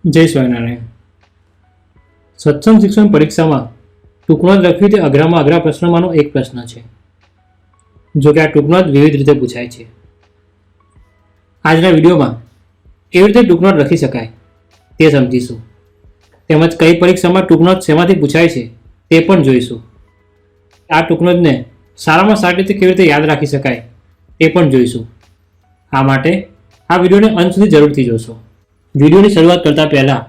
જય સ્વામિનારાયણ. સત્સંગ શિક્ષણ પરીક્ષામાં ટૂંકનોંધ લખવી તે અઘરામાં અઘરા પ્રશ્નોમાંનો એક પ્રશ્ન છે. જો કે આ ટૂંકનોંધ વિવિધ રીતે પૂછાય છે. આજના વિડીયોમાં કેવી રીતે ટૂંકનોંધ લખી શકાય તે સમજીશું. તેમજ કઈ પરીક્ષામાં ટૂંકનોંધ શેમાંથી પૂછાય છે તે પણ જોઈશું. આ ટૂંકનોંધને સારામાં સારી રીતે કેવી રીતે યાદ રાખી શકાય તે પણ જોઈશું. આ માટે આ વિડીયોને અંત સુધી જરૂરથી જોશો. વિડીયોની શરૂઆત કરતાં પહેલાં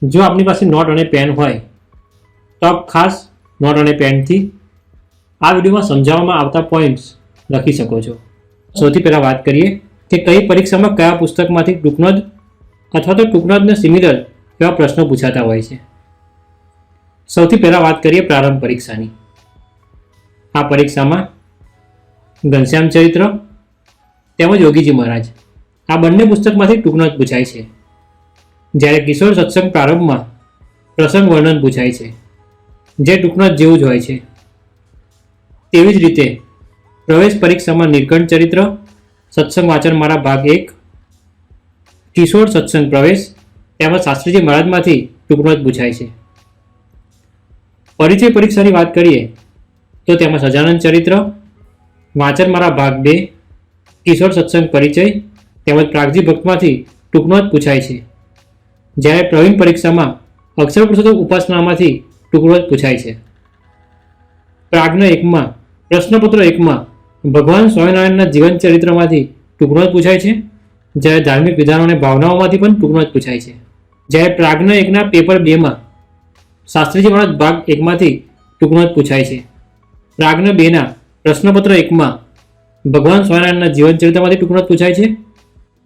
જો આપની પાસે નોટ અને પેન હોય તો આપ ખાસ નોટ અને પેનથી આ વિડીયોમાં સમજાવવામાં આવતા પોઈન્ટ્સ લખી શકો છો. સૌથી પહેલાં વાત કરીએ કે કઈ પરીક્ષામાં કયા પુસ્તકમાંથી ટૂંકનોંધ અથવા તો ટૂંકનોંધને સિમિલર એવા પ્રશ્નો પૂછાતા હોય છે. સૌથી પહેલાં વાત કરીએ પ્રારંભ પરીક્ષાની. આ પરીક્ષામાં ઘનશ્યામ ચરિત્ર તેમજ યોગીજી મહારાજ આ બંને પુસ્તકમાંથી ટૂંકનોંધ પૂછાય છે. જ્યારે કિશોર સત્સંગ પ્રારંભમાં પ્રસંગ વર્ણન પૂછાય છે, જે ટૂંકનોંધ જેવું જ હોય છે. તેવી જ રીતે પ્રવેશ પરીક્ષામાં નીલકંઠ ચરિત્ર, સત્સંગ વાચન મારા ભાગ 1, કિશોર સત્સંગ પ્રવેશ તેમજ શાસ્ત્રીજી મહારાજમાંથી ટૂંકનોંધ પૂછાય છે. પરિચય પરીક્ષાની વાત કરીએ તો તેમાં સજાનંદ ચરિત્ર, વાચન મારા ભાગ 2, કિશોર સત્સંગ પરિચય તેમજ પ્રાગજી ભક્તમાંથી ટૂંકનોંધ પૂછાય છે. જ્યારે પ્રવીણ પરીક્ષામાં અક્ષર પુરુષોત્તમ ઉપાસનામાંથી ટૂંકનોંધ પૂછાય છે. પ્રાજ્ઞ 1માં પ્રશ્નપત્ર 1માં ભગવાન સ્વામિનારાયણના જીવન ચરિત્રમાંથી ટૂંકનોંધ પૂછાય છે. જ્યારે ધાર્મિક વિધાનો અને ભાવનાઓમાંથી પણ ટૂંકનોંધ પૂછાય છે. જ્યારે પ્રાજ્ઞ 1ના પેપર 2માં શાસ્ત્રીજી મહારાજ ભાગ 1માંથી ટૂંકનોંધ પૂછાય છે. પ્રાજ્ઞ 2ના પ્રશ્નપત્ર 1માં ભગવાન સ્વામિનારાયણના જીવન ચરિત્રમાંથી ટૂંકનોંધ પૂછાય છે.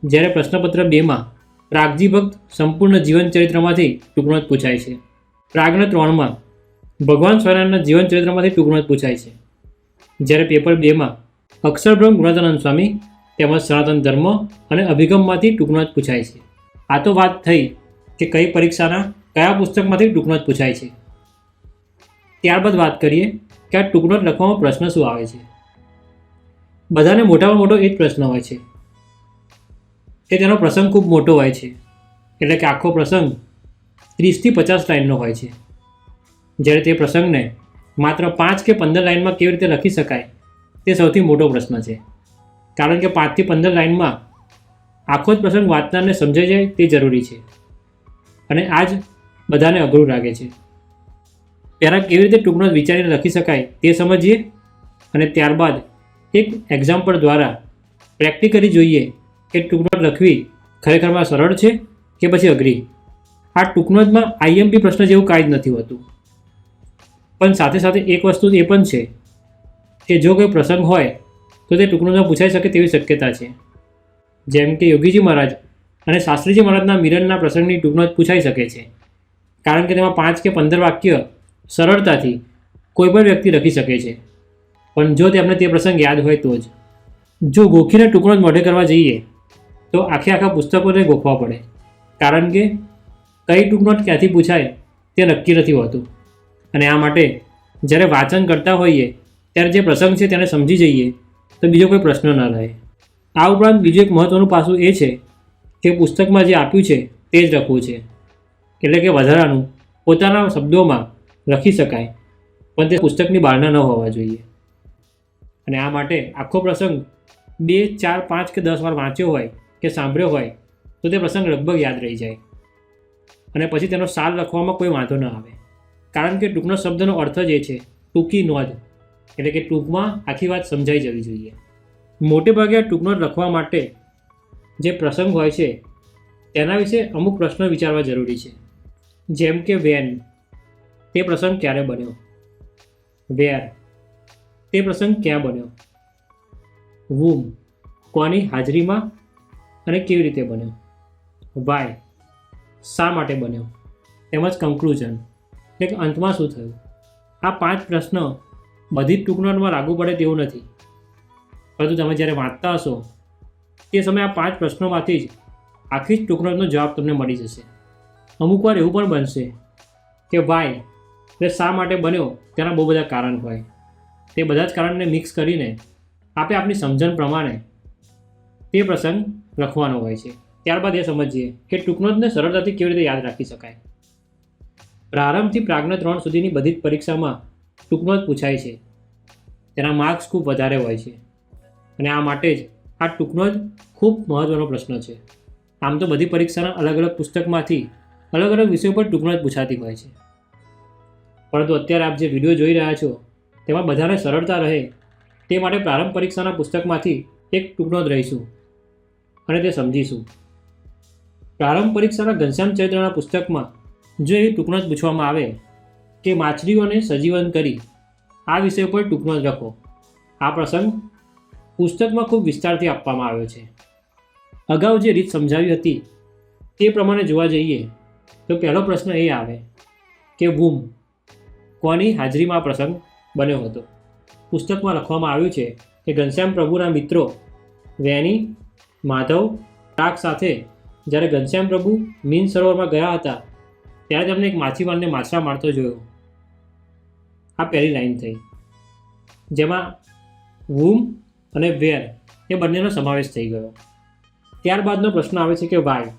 જ્યારે પ્રશ્નપત્ર 2માં પ્રાગજી ભક્ત સંપૂર્ણ જીવન ચરિત્રમાંથી ટૂંકનોંધ પૂછાય છે. પ્રાજ્ઞ 3માં ભગવાન સ્વામિનારાયણના જીવન ચરિત્રમાંથી ટૂંકનોંધ પૂછાય છે. જ્યારે પેપર 2માં અક્ષરબ્રહ્મ ગુણાતીતાનંદ સ્વામી તેમજ સનાતન ધર્મ અને અભિગમમાંથી ટૂંકનોંધ પૂછાય છે. આ તો વાત થઈ કે કઈ પરીક્ષાના કયા પુસ્તકમાંથી ટૂંકનોંધ પૂછાય છે. ત્યારબાદ વાત કરીએ કે આ ટૂંકનોંધ લખવામાં પ્રશ્ન શું આવે છે. બધાને મોટામાં મોટો એ જ પ્રશ્ન હોય છે કે તેનો પ્રસંગ ખૂબ મોટો હોય છે, એટલે કે આખો પ્રસંગ 30થી 50 લાઇનનો હોય છે. જ્યારે તે પ્રસંગને માત્ર 5 કે 15 લાઇનમાં કેવી રીતે લખી શકાય તે સૌથી મોટો પ્રશ્ન છે. કારણ કે 5 થી 15 લાઇનમાં આખો જ પ્રસંગ વાંચનારને સમજાઈ જાય તે જરૂરી છે, અને આ જ બધાને અઘરું લાગે છે. પહેલાં કેવી રીતે ટૂંકનોંધ વિચારીને લખી શકાય તે સમજીએ, અને ત્યારબાદ એક એક્ઝામ્પલ દ્વારા પ્રેક્ટિકલી જોઈએ કે ટૂંકનોંધ લખવી ખરેખરમાં સરળ છે કે પછી અઘરી. આ ટૂંકનોંધમાં આઈએમપી પ્રશ્ન જેવું કાંઈ જ નથી હોતું. પણ સાથે સાથે એક વસ્તુ એ પણ છે કે જો કોઈ પ્રસંગ હોય તો તે ટૂંકનોંધમાં પૂછાઈ શકે તેવી શક્યતા છે. જેમ કે યોગીજી મહારાજ અને શાસ્ત્રીજી મહારાજના મિલનના પ્રસંગની ટૂંકનોંધ પૂછાઈ શકે છે, કારણ કે તેમાં 5 કે 15 વાક્ય સરળતાથી કોઈ પણ વ્યક્તિ લખી શકે છે. પણ જો તેમને તે પ્રસંગ યાદ હોય તો જ. જો ગોખીને ટૂંકનોંધ મોઢે કરવા જઈએ તો આખા પુસ્તકોને ગોખવા પડે, કારણ કે કઈ ટૂંકનોંધ ક્યાંથી પૂછાય તે નક્કી નથી હોતું. અને આ માટે જ્યારે વાંચન કરતા હોઈએ ત્યારે જે પ્રસંગ છે તેને સમજી જઈએ તો બીજો કોઈ પ્રશ્ન ન રહે. આ ઉપરાંત બીજું એક મહત્ત્વનું પાસું એ છે કે પુસ્તકમાં જે આપ્યું છે તે જ લખવું છે, એટલે કે વધારાનું પોતાના શબ્દોમાં લખી શકાય, પણ તે પુસ્તકની બહારના ન હોવા જોઈએ. અને આ માટે આખો પ્રસંગ 2, 4, 5 કે 10 વાર વાંચ્યો હોય કે સાંભળ્યો હોય તો તે પ્રસંગ લગભગ યાદ રહી જાય, અને પછી તેનો સાર લખવામાં કોઈ વાંધો ન આવે. કારણ કે ટૂંકનો શબ્દનો અર્થ જ એ છે ટૂંકી નોંધ, એટલે કે ટૂંકમાં આખી વાત સમજાઈ જવી જોઈએ. મોટે ભાગે આ ટૂંકનોંધ લખવા માટે જે પ્રસંગ હોય છે તેના વિશે અમુક પ્રશ્નો વિચારવા જરૂરી છે. જેમ કે વેન, તે પ્રસંગ ક્યારે બન્યો. વેર, તે પ્રસંગ ક્યાં બન્યો. વૂમ, કોની હાજરીમાં અને કેવી રીતે બન્યો. વાય, શા માટે બન્યો. તેમજ કન્ક્લુઝન, એટલે કે અંતમાં શું થયું. આ 5 પ્રશ્ન બધી જ ટૂંકનોંધમાં લાગુ પડે તેવું નથી, પરંતુ તમે જ્યારે વાંચતા હશો તે સમયે આ 5 પ્રશ્નોમાંથી જ આખી જ ટૂંકનોંધનો જવાબ તમને મળી જશે. અમુક વાર એવું પણ બનશે કે વાય એટલે શા માટે બન્યો તેના બહુ બધા કારણ હોય. તે બધા જ કારણને મિક્સ કરીને આપણી સમજણ પ્રમાણે તે પ્રસંગ લખવાનો હોય છે. ત્યારબાદ એ સમજીએ કે ટૂંકનોટને સરળતાથી કેવી રીતે યાદ રાખી શકાય. પ્રારંભથી પ્રાજ્ઞ 3 સુધીની બધી જ પરીક્ષામાં ટૂંકનોટ પૂછાય છે. તેના માર્ક્સ ખૂબ વધારે હોય છે અને આ માટે જ આ ટૂંકનોટ ખૂબ મહત્ત્વનો પ્રશ્ન છે. આમ તો બધી પરીક્ષાના અલગ અલગ પુસ્તકમાંથી અલગ અલગ વિષયો પર ટૂંકનોટ પૂછાતી હોય છે, પરંતુ અત્યારે આપ જે વિડીયો જોઈ રહ્યા છો તેમાં બધાને સરળતા રહે તે માટે પ્રારંભ પરીક્ષાના પુસ્તકમાંથી એક ટૂંકનોટ રહીશું અને તે સમજીશું. પ્રારંભ પરીક્ષાના ઘનશ્યામ ચરિત્રના પુસ્તકમાં જો એવી ટૂંકનોટ પૂછવામાં આવે કે માછલીઓને સજીવન કરી આ વિષય પર ટૂંકનોટ લખો. આ પ્રસંગ પુસ્તકમાં ખૂબ વિસ્તારથી આપવામાં આવ્યો છે. અગાઉ જે રીત સમજાવી હતી તે પ્રમાણે જોવા જઈએ તો પહેલો પ્રશ્ન એ આવે કે વૂમ કોની હાજરીમાં આ પ્રસંગ બન્યો હતો. પુસ્તકમાં લખવામાં આવ્યું છે કે ઘનશ્યામ પ્રભુના મિત્રો વેની, માધવ, પ્રાગ સાથે જ્યારે ઘનશ્યામ પ્રભુ મીન સરોવરમાં ગયા હતા ત્યારે તેમને એક માછીમારને માછલા મારતો જોયો. આ પહેલી લાઈન થઈ, જેમાં વૂમ અને વેર એ બંનેનો સમાવેશ થઈ ગયો. ત્યારબાદનો પ્રશ્ન આવે છે કે વાય,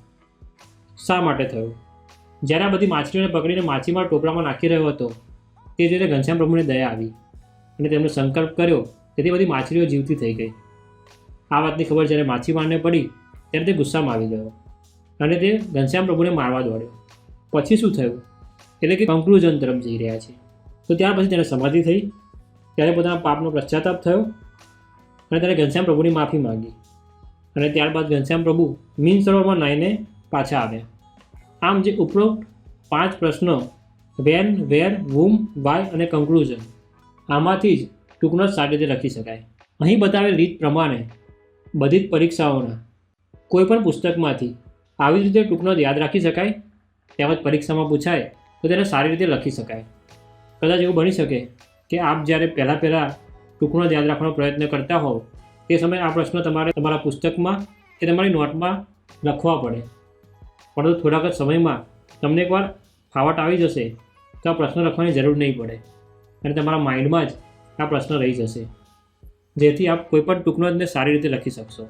શા માટે થયો. જ્યારે આ બધી માછલીઓને પકડીને માછીમાર ટોપલામાં નાખી રહ્યો હતો તે જોઈને ઘનશ્યામ પ્રભુને દયા આવી અને તેમણે સંકલ્પ કર્યો તેથી બધી માછલીઓ જીવતી થઈ ગઈ. આ વાતની ખબર જ્યારે માછીમારને પડી ત્યારે તે ગુસ્સામાં આવી ગયો અને તે ઘનશ્યામ પ્રભુને મારવા દોડ્યો. પછી શું થયું, એટલે કે કન્ક્લુઝન તરફ જઈ રહ્યા છે. તો ત્યાર પછી તેને સમાધિ થઈ, ત્યારે પોતાના પાપનો પશ્ચાતાપ થયો અને તેને ઘનશ્યામ પ્રભુની માફી માંગી અને ત્યારબાદ ઘનશ્યામ પ્રભુ મીન સરોવરમાં નાહીને પાછા આવ્યા. આમ જે ઉપરોક્ત 5 પ્રશ્નો વેન, વેર, વૂમ, વાય અને કન્ક્લુઝન આમાંથી જ ટૂંકનોટ સારી રીતે લખી શકાય. અહીં બતાવેલ રીત પ્રમાણે બધી જ પરીક્ષાઓના કોઈપણ પુસ્તકમાંથી આવી રીતે ટૂંકનોટ યાદ રાખી શકાય. તેમજ પરીક્ષામાં પૂછાય તો તેને સારી રીતે લખી શકાય. કદાચ એવું બની શકે કે આપ જ્યારે પહેલાં ટૂંકનોટ યાદ રાખવાનો પ્રયત્ન કરતા હોવ તે સમયે આ પ્રશ્ન તમારે તમારા પુસ્તકમાં કે તમારી નોટમાં લખવા પડે, પરંતુ થોડાક જ સમયમાં તમને એકવાર ફાવટ આવી જશે તો આ પ્રશ્ન લખવાની જરૂર નહીં પડે અને તમારા માઇન્ડમાં જ આ પ્રશ્ન રહી જશે, જેથી આપ કોઈપણ ટૂંકનોટને સારી રીતે લખી શકશો.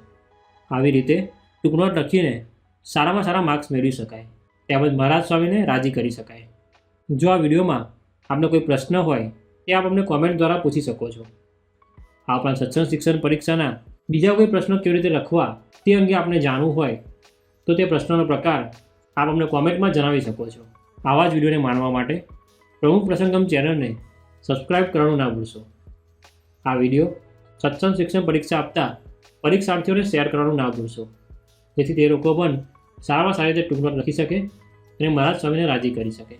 આવી રીતે ટૂંકનોટ લખીને સારામાં સારા માર્ક્સ મેળવી શકાય, તેમજ મહારાજ સ્વામીને રાજી કરી શકાય. જો આ વિડીયોમાં આપનો કોઈ પ્રશ્ન હોય તે આપ અમને કોમેન્ટ દ્વારા પૂછી શકો છો. આ ઉપરાંત સત્સંગ શિક્ષણ પરીક્ષાના બીજા કોઈ પ્રશ્નો કેવી રીતે લખવા તે અંગે આપને જાણવું હોય તો તે પ્રશ્નનો પ્રકાર આપ અમને કોમેન્ટમાં જણાવી શકો છો. આવા જ વિડીયોને માણવા માટે પ્રમુખ પ્રસંગમ ચેનલને સબસ્ક્રાઈબ કરવાનું ના ભૂલશો. આ વિડીયો સત્સંગ શિક્ષણ પરીક્ષા આપતા પરીક્ષાર્થીઓને શેર કરવાનું ના ભૂલશો, જેથી તે લોકો પણ સારામાં સારી રીતે ટૂંકનોટ લખી શકે અને મહારાજ સ્વામીને રાજી કરી શકે.